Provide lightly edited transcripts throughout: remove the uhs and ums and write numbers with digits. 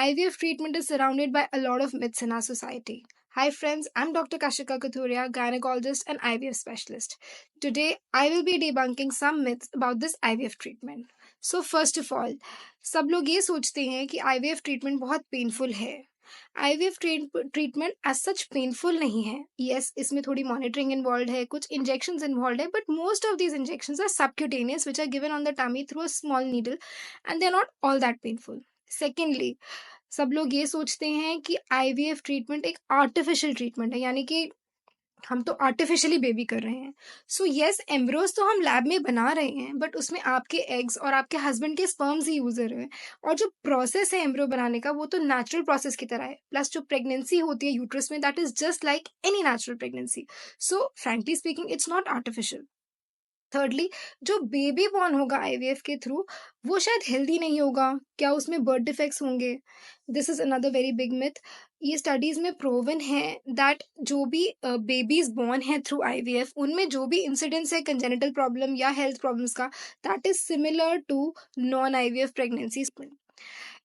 IVF treatment is surrounded by a lot of myths in our society. Hi friends, I'm Dr. Kashika Kathuria, gynecologist and IVF specialist. Today, I will be debunking some myths about this IVF treatment. So first of all, सब लोग ये सोचते हैं कि IVF treatment बहुत painful है. IVF treatment as such painful नहीं है. Yes, इसमें थोड़ी monitoring involved है, कुछ injections involved है, but most of these injections are subcutaneous, which are given on the tummy through a small needle, and they're not all that painful. Secondly, सब लोग ये सोचते हैं कि आईवीएफ ट्रीटमेंट एक आर्टिफिशियल ट्रीटमेंट है, यानी कि हम तो आर्टिफिशियली बेबी कर रहे हैं. सो यस, एम्ब्रोज तो हम लैब में बना रहे हैं, बट उसमें आपके एग्स और आपके हस्बैंड के स्पर्म्स ही यूज हो रहे हैं. और जो प्रोसेस है एम्ब्रो बनाने का, वो तो नेचुरल प्रोसेस की तरह है. प्लस जो प्रेगनेंसी होती है यूट्रस में, that is just like any natural pregnancy. So frankly speaking, it's not artificial. Thirdly, जो बेबी बॉर्न होगा आईवीएफ के थ्रू, वो शायद हेल्दी नहीं होगा. क्या उसमें बर्थ डिफेक्ट्स होंगे? This is another very big myth. ये स्टडीज में प्रूवन है दैट जो भी बेबीज बॉर्न है थ्रू आईवीएफ, उनमें जो भी इंसिडेंस है कंजेनिटल प्रॉब्लम या हेल्थ प्रॉब्लम्स का, that is similar to non IVF pregnancies.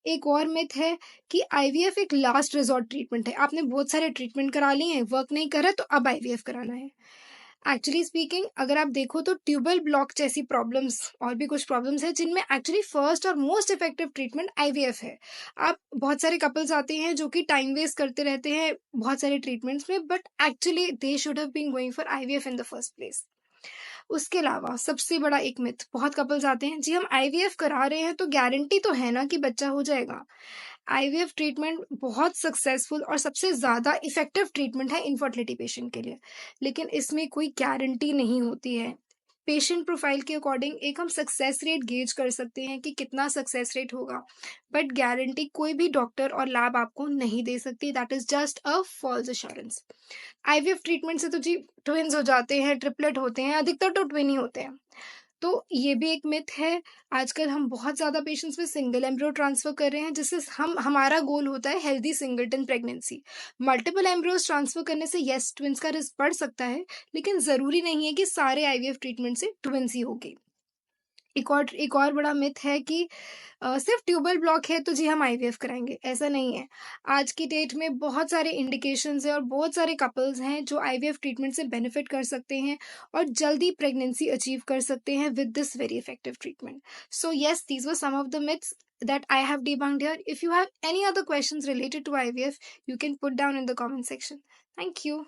एक और मिथ है कि आईवीएफ एक लास्ट रिजॉर्ट ट्रीटमेंट है. आपने बहुत सारे ट्रीटमेंट करा लिए हैं, वर्क नहीं कर रहा, तो अब आईवीएफ कराना है. एक्चुअली स्पीकिंग, अगर आप देखो तो ट्यूबल ब्लॉक जैसी प्रॉब्लम्स और भी कुछ प्रॉब्लम्स हैं जिनमें एक्चुअली फर्स्ट और मोस्ट इफेक्टिव ट्रीटमेंट आईवीएफ है. आप बहुत सारे कपल्स आते हैं जो कि टाइम वेस्ट करते रहते हैं बहुत सारे ट्रीटमेंट्स में, but actually they should have been going for IVF in the first place. उसके अलावा सबसे बड़ा एक मिथ, बहुत कपल्स आते हैं, जी हम आईवीएफ करा रहे हैं तो गारंटी तो है ना कि बच्चा हो जाएगा. आईवीएफ ट्रीटमेंट बहुत सक्सेसफुल और सबसे ज़्यादा इफेक्टिव ट्रीटमेंट है इनफर्टिलिटी पेशेंट के लिए, लेकिन इसमें कोई गारंटी नहीं होती है. पेशेंट प्रोफाइल के अकॉर्डिंग एक हम सक्सेस रेट गेज कर सकते हैं कि कितना सक्सेस रेट होगा, बट गारंटी कोई भी डॉक्टर और लैब आपको नहीं दे सकती. That is just a false assurance. IVF treatment से तो जी ट्विन्स हो जाते हैं, ट्रिपलेट होते हैं, अधिकतर तो ट्विन ही होते हैं. तो ये भी एक मिथ है. आजकल हम बहुत ज़्यादा पेशेंट्स में सिंगल एम्ब्रियो ट्रांसफ़र कर रहे हैं, जिससे हमारा गोल होता है healthy singleton pregnancy. Multiple embryos transfer करने से यस, ट्विन्स का रिस्क बढ़ सकता है, लेकिन ज़रूरी नहीं है कि सारे आईवीएफ ट्रीटमेंट से ट्विन्स ही होगी. एक और बड़ा मिथ है कि सिर्फ ट्यूबल ब्लॉक है तो जी हम आईवीएफ कराएंगे. ऐसा नहीं है. आज की डेट में बहुत सारे इंडिकेशंस हैं और बहुत सारे कपल्स हैं जो आईवीएफ ट्रीटमेंट से बेनिफिट कर सकते हैं और जल्दी प्रेगनेंसी अचीव कर सकते हैं with this very effective treatment. So yes, these were some of the myths that I have debunked here. If you have any other questions related to IVF, you can put down in the comment section. Thank you.